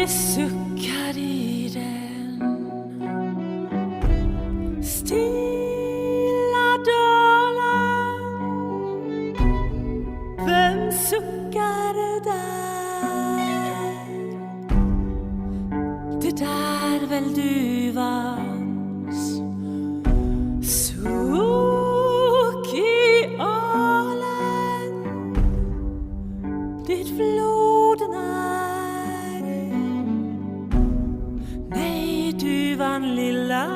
Det suckar i den stilla dalar. Vem suckar där? Det där väl duvans suck i alen. Det floden är. Nej, duvan lilla,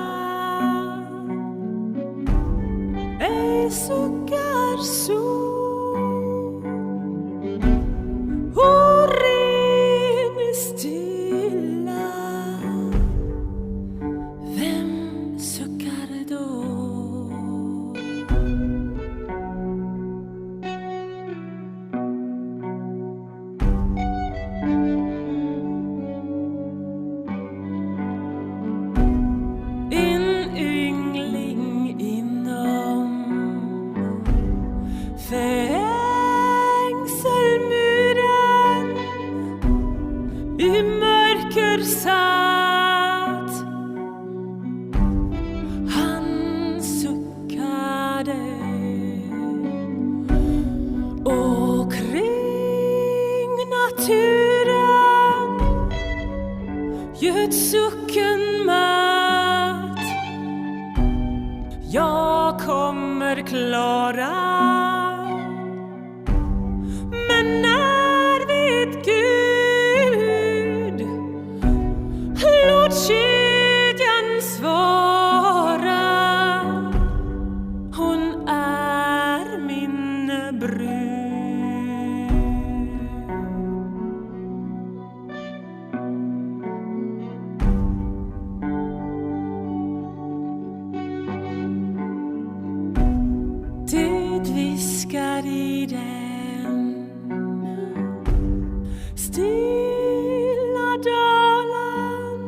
ej suckar så. Och ren är stilla. Vem suckar då? En yngling inom fängselmuren i mörker satt. Han suckade och kring naturen göt sucken matt. Jag kommer klara, men när vet Gud? Låt kedjan svara. Hon är min brud. Det viskar i den stilla dalen.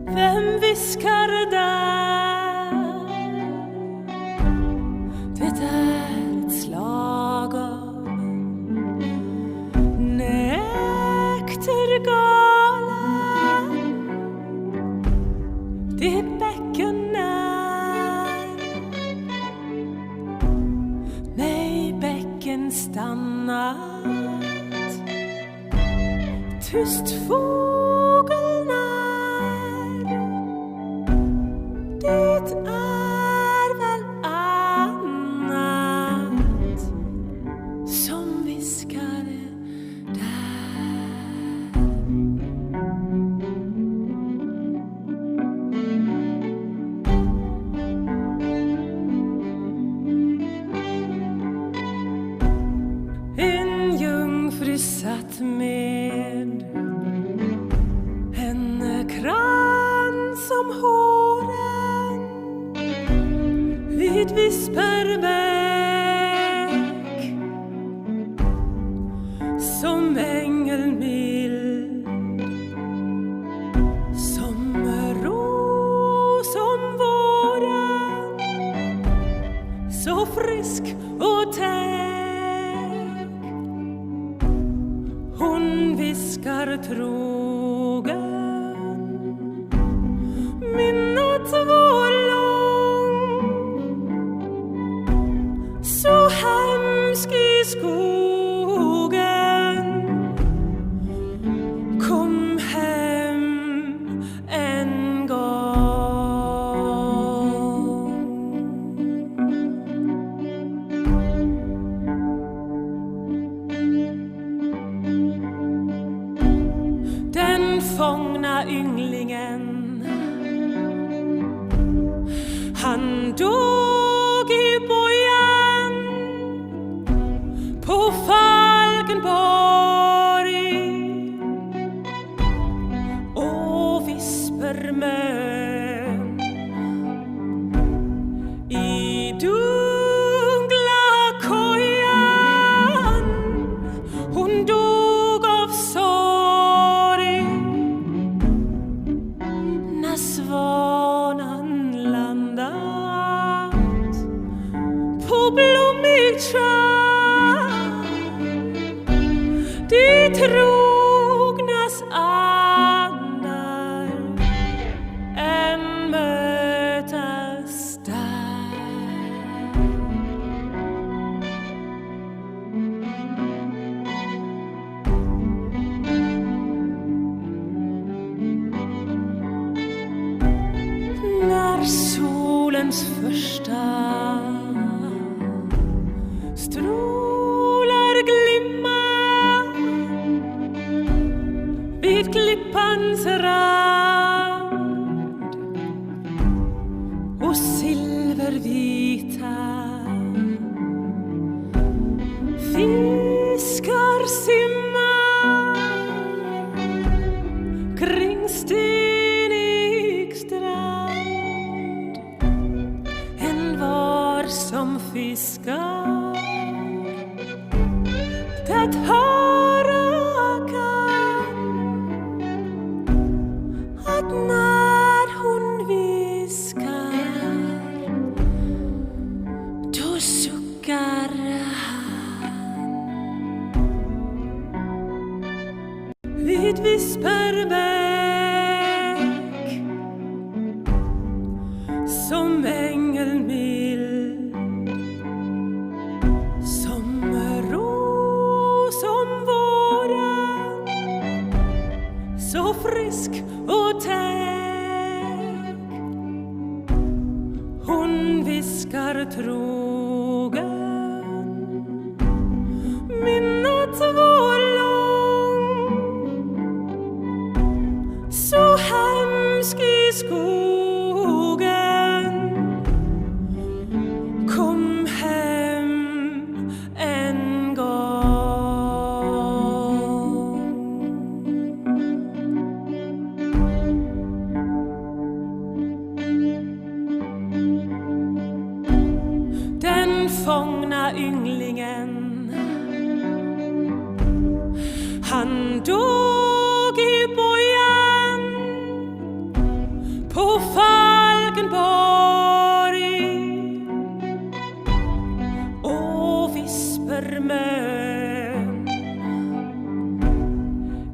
Vem viskar där? Det är ett slag av näktergalen. Det bäcken är. Nej, bäcken stannat. Tyst fågeln är. Det är väl annat som viskade där. En jungfru satt med en krans om håren vid Visperbäck, som ängel mild, som ros om våren, så frisk och täck. Hon viskar trogen, min natt var lång, så hemsk i skogen. Kom hem en gång. Den fångna ynglingen, han dog i bojan på Falkenborg. Och Vispermön i dunkla kojan, hon dog av sorg. När svanan landat på blommig tjärn, det trogna solens första strålar glimma vid klippans rand och silvervita fiskar simmar kring stenig strand. En var som fiskar det höra kan att när hon viskar då suckar han. Vid Visperbäck som ängelmild, som ros om våren, så frisk och täck. Hon viskar trogen minnet var lång, så hemsk i skogen. Kom hem en gång. Den fångna ynglingen, han dog i bojan på Falkenborg och Vispermön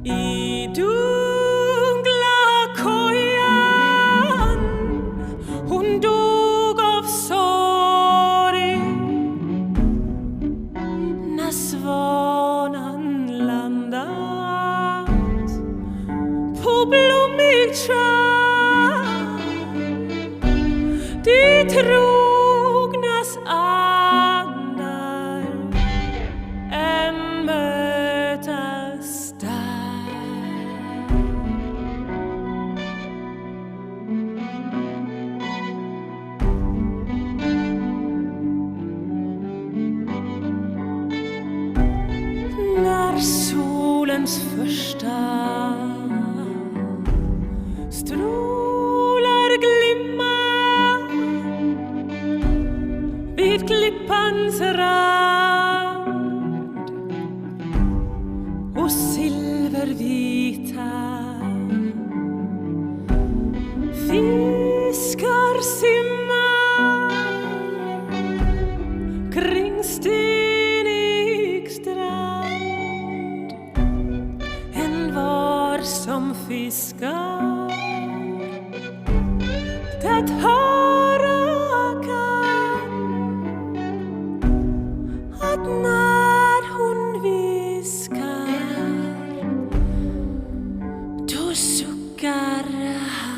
i dunkla kojan. Hon dog av sorg när svanan landat på blommig sjö. De trognas andar än mötas där. När solens första strålar glimma vid klippans rand och silvervita fiskar simmar kring stenig strand. En var som fiskar det höra kan att när hon viskar då suckar han.